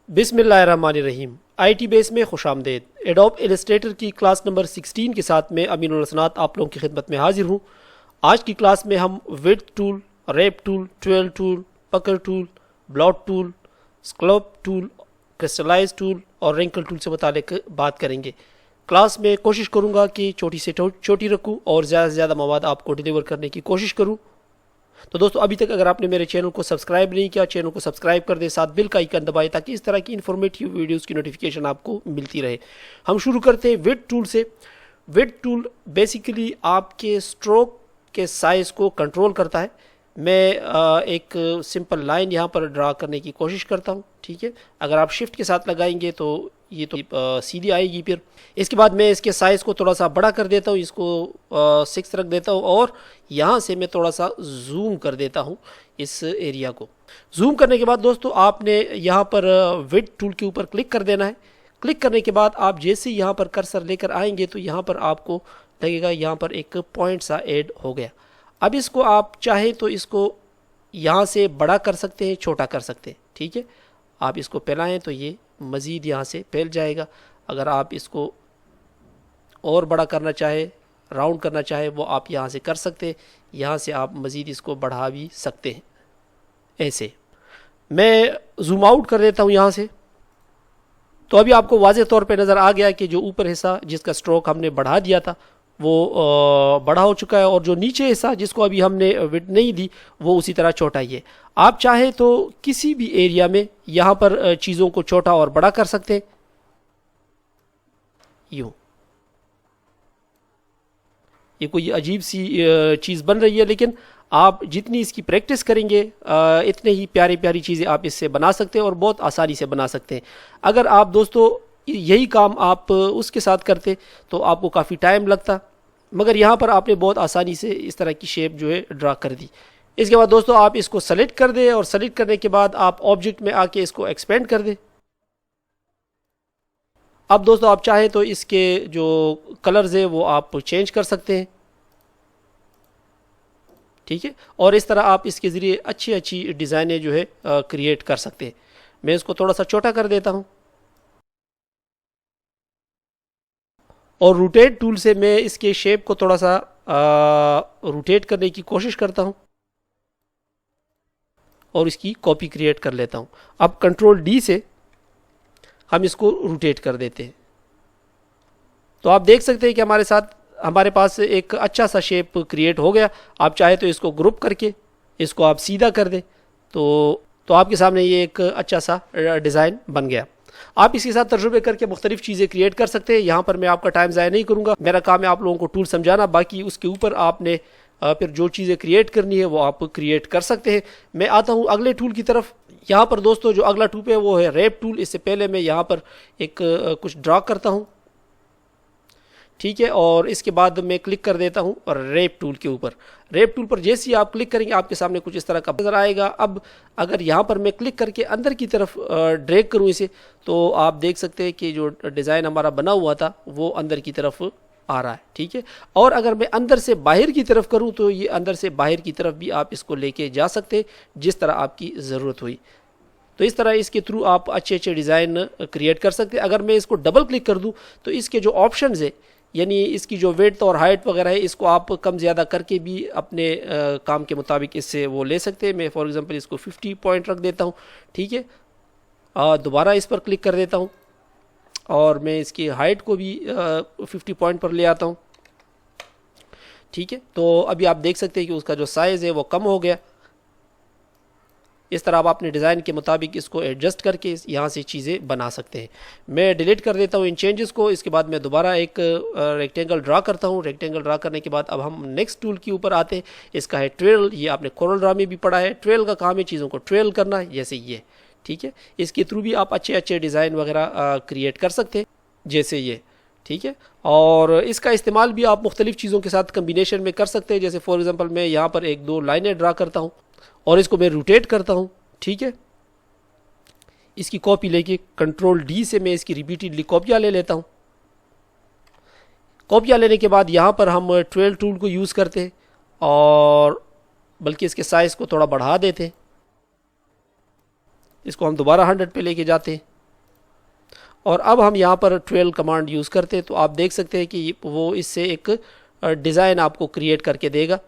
बिस्मिल्लाहिर्रहमानिर्रहीम। IT base में खुशामदेद। Adobe Illustrator की क्लास नंबर 16 के साथ में अमीनुल हसनात आप लोगों की खिदमत में हाजिर हूँ। आज की क्लास में हम width tool, warp tool, twirl tool, pucker tool, bloat tool, scallop tool, crystallise tool और रिंकल टूल से मुतालिक बात करेंगे। क्लास में कोशिश करूँगा कि छोटी से छोटी रखूँ और ज़्यादा से ज़्यादा मवाद आपको डिलीवर करने की कोशिश करूँ। तो दोस्तों, अभी तक अगर आपने मेरे चैनल को सब्सक्राइब नहीं किया, चैनल को सब्सक्राइब कर दें, साथ बिल का आइकन दबाएं ताकि इस तरह की इन्फॉर्मेटिव वीडियोस की नोटिफिकेशन आपको मिलती रहे। हम शुरू करते हैं विड्थ टूल से। विड्थ टूल बेसिकली आपके स्ट्रोक के साइज को कंट्रोल करता है। मैं एक सिंपल लाइन यहाँ पर ड्रा करने की कोशिश करता हूँ, ठीक है। अगर आप शिफ्ट के साथ लगाएंगे तो ये तो सीधी आएगी। फिर इसके बाद मैं इसके साइज़ को थोड़ा सा बड़ा कर देता हूँ, इसको 6 रख देता हूँ और यहाँ से मैं थोड़ा सा जूम कर देता हूँ इस एरिया को। जूम करने के बाद दोस्तों, आपने यहाँ पर विड्थ टूल के ऊपर क्लिक कर देना है। क्लिक करने के बाद आप जैसे यहाँ पर कर्सर लेकर आएंगे तो यहाँ पर आपको लगेगा यहाँ पर एक पॉइंट सा ऐड हो गया। अब इसको आप चाहें तो इसको यहाँ से बड़ा कर सकते हैं, छोटा कर सकते हैं, ठीक है। आप इसको फैलाएं तो ये मज़ीद यहाँ से फैल जाएगा। अगर आप इसको और बड़ा करना चाहे, राउंड करना चाहे, वो आप यहाँ से कर सकते हैं। यहाँ से आप मज़ीद इसको बढ़ा भी सकते हैं। ऐसे मैं जूम आउट कर देता हूँ यहाँ से। तो अभी आपको वाज़ेह तौर पे नज़र आ गया कि जो ऊपर हिस्सा जिसका स्ट्रोक हमने बढ़ा दिया था वो बड़ा हो चुका है और जो नीचे हिस्सा जिसको अभी हमने विड्थ नहीं दी वो उसी तरह छोटा ही है। आप चाहे तो किसी भी एरिया में यहाँ पर चीज़ों को छोटा और बड़ा कर सकते हैं। यूँ ये कोई अजीब सी चीज़ बन रही है, लेकिन आप जितनी इसकी प्रैक्टिस करेंगे इतने ही प्यारी प्यारी चीज़ें आप इससे बना सकते हैं और बहुत आसानी से बना सकते हैं। अगर आप दोस्तों यही काम आप उसके साथ करते तो आपको काफ़ी टाइम लगता, मगर यहाँ पर आपने बहुत आसानी से इस तरह की शेप जो है ड्रा कर दी। इसके बाद दोस्तों, आप इसको सेलेक्ट कर दें और सेलेक्ट करने के बाद आप ऑब्जेक्ट में आके इसको एक्सपेंड कर दें। अब दोस्तों, आप चाहें तो इसके जो कलर्स है वो आप चेंज कर सकते हैं, ठीक है। और इस तरह आप इसके ज़रिए अच्छी अच्छी डिज़ाइनें जो है क्रिएट कर सकते हैं। मैं इसको थोड़ा सा छोटा कर देता हूँ और रोटेट टूल से मैं इसके शेप को थोड़ा सा रोटेट करने की कोशिश करता हूँ और इसकी कॉपी क्रिएट कर लेता हूँ। अब कंट्रोल डी से हम इसको रोटेट कर देते हैं। तो आप देख सकते हैं कि हमारे पास एक अच्छा सा शेप क्रिएट हो गया। आप चाहे तो इसको ग्रुप करके इसको आप सीधा कर दें तो आपके सामने ये एक अच्छा सा डिज़ाइन बन गया। आप इसके साथ तजुर्बे करके मुख्तलिफ चीज़ें क्रिएट कर सकते हैं। यहाँ पर मैं आपका टाइम ज़ाया नहीं करूँगा, मेरा काम है आप लोगों को टूल समझाना। बाकी उसके ऊपर आपने फिर जो चीज़ें क्रिएट करनी है वो आप क्रिएट कर सकते हैं। मैं आता हूँ अगले टूल की तरफ। यहाँ पर दोस्तों जो अगला टूल है वो है रैप टूल। इससे पहले मैं यहाँ पर एक कुछ ड्रा करता हूँ, ठीक है, और इसके बाद मैं क्लिक कर देता हूँ रैप टूल के ऊपर। रैप टूल पर जैसे ही आप क्लिक करेंगे आपके सामने कुछ इस तरह का नजर आएगा। अब अगर यहाँ पर मैं क्लिक करके अंदर की तरफ ड्रैग करूँ इसे, तो आप देख सकते हैं कि जो डिज़ाइन हमारा बना हुआ था वो अंदर की तरफ आ रहा है, ठीक है। और अगर मैं अंदर से बाहर की तरफ करूँ तो ये अंदर से बाहर की तरफ भी आप इसको लेके जा सकते हैं जिस तरह आपकी ज़रूरत हुई। तो इस तरह इसके थ्रू आप अच्छे अच्छे डिज़ाइन क्रिएट कर सकते हैं। अगर मैं इसको डबल क्लिक कर दूँ तो इसके जो ऑप्शंस है, यानी इसकी जो वेट और हाइट वगैरह है, इसको आप कम ज़्यादा करके भी अपने काम के मुताबिक इससे वो ले सकते हैं। मैं फॉर एग्जांपल इसको 50 पॉइंट रख देता हूँ, ठीक है। दोबारा इस पर क्लिक कर देता हूँ और मैं इसकी हाइट को भी 50 पॉइंट पर ले आता हूँ, ठीक है। तो अभी आप देख सकते हैं कि उसका जो साइज़ है वो कम हो गया। इस तरह आप अपने डिज़ाइन के मुताबिक इसको एडजस्ट करके यहाँ से चीज़ें बना सकते हैं। मैं डिलीट कर देता हूँ इन चेंजेस को। इसके बाद मैं दोबारा एक रेक्टेंगल ड्रा करता हूँ। रेक्टेंगल ड्रा करने के बाद अब हम नेक्स्ट टूल के ऊपर आते हैं। इसका है ट्रेल। ये आपने कोरल ड्रा में भी पढ़ा है। ट्रेल का काम है चीज़ों को ट्रेल करना, जैसे ये, ठीक है। इसके थ्रू भी आप अच्छे अच्छे डिज़ाइन वगैरह क्रिएट कर सकते हैं, जैसे ये, ठीक है। और इसका इस्तेमाल भी आप मुख्तलिफ चीज़ों के साथ कम्बिनेशन में कर सकते हैं। जैसे फॉर एग्जांपल मैं यहाँ पर एक दो लाइनें ड्रा करता हूँ और इसको मैं रोटेट करता हूँ, ठीक है। इसकी कॉपी लेके कंट्रोल डी से मैं इसकी रिपीटेडली कॉपियाँ ले लेता हूँ। कॉपियाँ लेने के बाद यहाँ पर हम ट्वेल टूल को यूज़ करते हैं और बल्कि इसके साइज़ को थोड़ा बढ़ा देते हैं। इसको हम दोबारा 100 पे लेके जाते हैं, और अब हम यहाँ पर 12 कमांड यूज़ करते हैं तो आप देख सकते हैं कि वो इससे एक डिज़ाइन आपको क्रिएट करके देगा।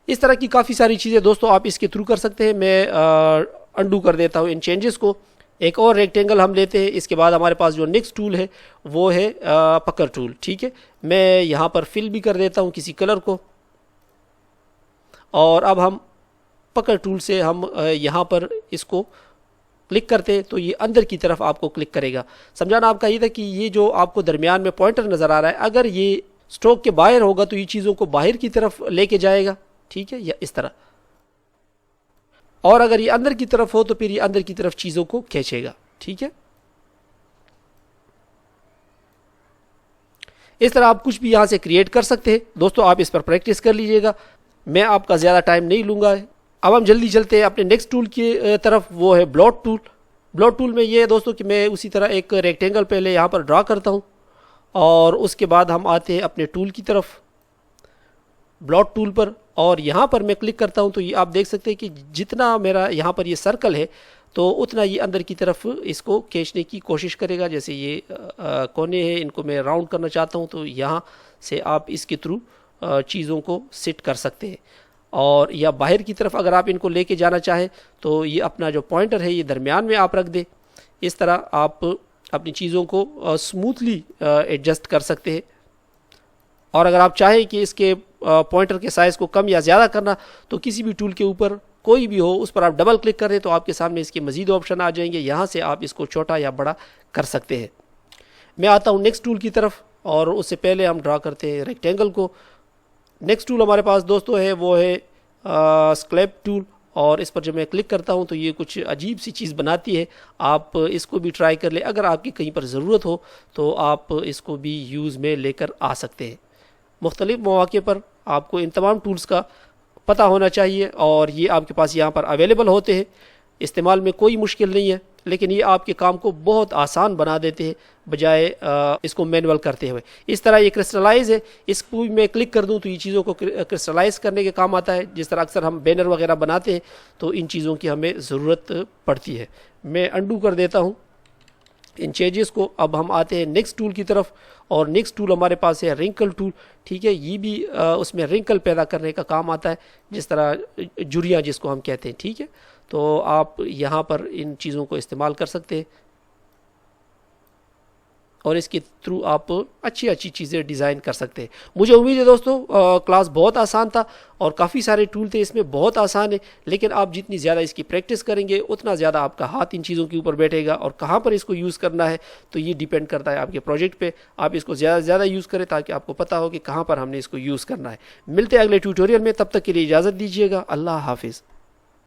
इस तरह की काफ़ी सारी चीज़ें दोस्तों आप इसके थ्रू कर सकते हैं। मैं अंडू कर देता हूँ इन चेंजेस को। एक और रेक्टेंगल हम लेते हैं। इसके बाद हमारे पास जो नेक्स्ट टूल है वो है पकड़ टूल। ठीक है, मैं यहाँ पर फिल भी कर देता हूँ किसी कलर को, और अब हम पकड़ टूल से हम यहाँ पर इसको क्लिक करते हैं तो ये अंदर की तरफ आपको क्लिक करेगा। समझाना आपका ये था कि ये जो आपको दरमियान में पॉइंटर नज़र आ रहा है, अगर ये स्ट्रोक के बाहर होगा तो ये चीज़ों को बाहर की तरफ लेके जाएगा। ठीक है, या इस तरह, और अगर ये अंदर की तरफ हो तो फिर ये अंदर की तरफ चीज़ों को खींचेगा। ठीक है, इस तरह आप कुछ भी यहाँ से क्रिएट कर सकते हैं। दोस्तों आप इस पर प्रैक्टिस कर लीजिएगा, मैं आपका ज़्यादा टाइम नहीं लूँगा। अब हम जल्दी चलते हैं अपने नेक्स्ट टूल की तरफ, वो है ब्लॉट टूल। ब्लॉट टूल में ये है दोस्तों कि मैं उसी तरह एक रेक्टेंगल पहले यहाँ पर ड्रा करता हूँ, और उसके बाद हम आते हैं अपने टूल की तरफ, ब्लॉट टूल पर, और यहाँ पर मैं क्लिक करता हूँ तो ये आप देख सकते हैं कि जितना मेरा यहाँ पर ये सर्कल है तो उतना ये अंदर की तरफ इसको खींचने की कोशिश करेगा। जैसे ये कोने हैं, इनको मैं राउंड करना चाहता हूँ तो यहाँ से आप इसके थ्रू चीज़ों को सेट कर सकते हैं। और या बाहर की तरफ अगर आप इनको लेके जाना चाहें तो ये अपना जो पॉइंटर है ये दरमियान में आप रख दें। इस तरह आप अपनी चीज़ों को स्मूथली एडजस्ट कर सकते हैं। और अगर आप चाहें कि इसके पॉइंटर के साइज़ को कम या ज़्यादा करना, तो किसी भी टूल के ऊपर कोई भी हो उस पर आप डबल क्लिक करें तो आपके सामने इसके मज़ीद ऑप्शन आ जाएंगे। यहाँ से आप इसको छोटा या बड़ा कर सकते हैं। मैं आता हूँ नेक्स्ट टूल की तरफ, और उससे पहले हम ड्रा करते हैं रेक्टेंगल को। नेक्स्ट टूल हमारे पास दोस्तों है वो है स्क्लैप टूल, और इस पर जब मैं क्लिक करता हूं तो ये कुछ अजीब सी चीज़ बनाती है। आप इसको भी ट्राई कर ले, अगर आपकी कहीं पर ज़रूरत हो तो आप इसको भी यूज़ में लेकर आ सकते हैं। मुख्तलिफ मौके पर आपको इन तमाम टूल्स का पता होना चाहिए, और ये आपके पास यहाँ पर अवेलेबल होते हैं। इस्तेमाल में कोई मुश्किल नहीं है, लेकिन ये आपके काम को बहुत आसान बना देते हैं बजाय इसको मैनुअल करते हुए। इस तरह ये क्रिस्टलाइज है, इसको भी मैं क्लिक कर दूं तो ये चीज़ों को क्रिस्टलाइज करने के काम आता है। जिस तरह अक्सर हम बैनर वगैरह बनाते हैं तो इन चीज़ों की हमें ज़रूरत पड़ती है। मैं अंडू कर देता हूँ इन चेंजेस को। अब हम आते हैं नेक्स्ट टूल की तरफ, और नेक्स्ट टूल हमारे पास है रिंकल टूल। ठीक है, ये भी उसमें रिंकल पैदा करने का काम आता है, जिस तरह जुरियाँ जिसको हम कहते हैं। ठीक है, तो आप यहाँ पर इन चीज़ों को इस्तेमाल कर सकते हैं, और इसके थ्रू आप अच्छी अच्छी चीज़ें डिज़ाइन कर सकते हैं। मुझे उम्मीद है दोस्तों क्लास बहुत आसान था, और काफ़ी सारे टूल थे इसमें, बहुत आसान है। लेकिन आप जितनी ज़्यादा इसकी प्रैक्टिस करेंगे उतना ज़्यादा आपका हाथ इन चीज़ों के ऊपर बैठेगा, और कहाँ पर इसको यूज़ करना है तो ये डिपेंड करता है आपके प्रोजेक्ट पे। आप इसको ज़्यादा से ज़्यादा यूज़ करें ताकि आपको पता हो कि कहाँ पर हमने इसको यूज़ करना है। मिलते हैं अगले ट्यूटोरियल में, तब तक के लिए इजाज़त दीजिएगा। अल्लाह हाफिज़।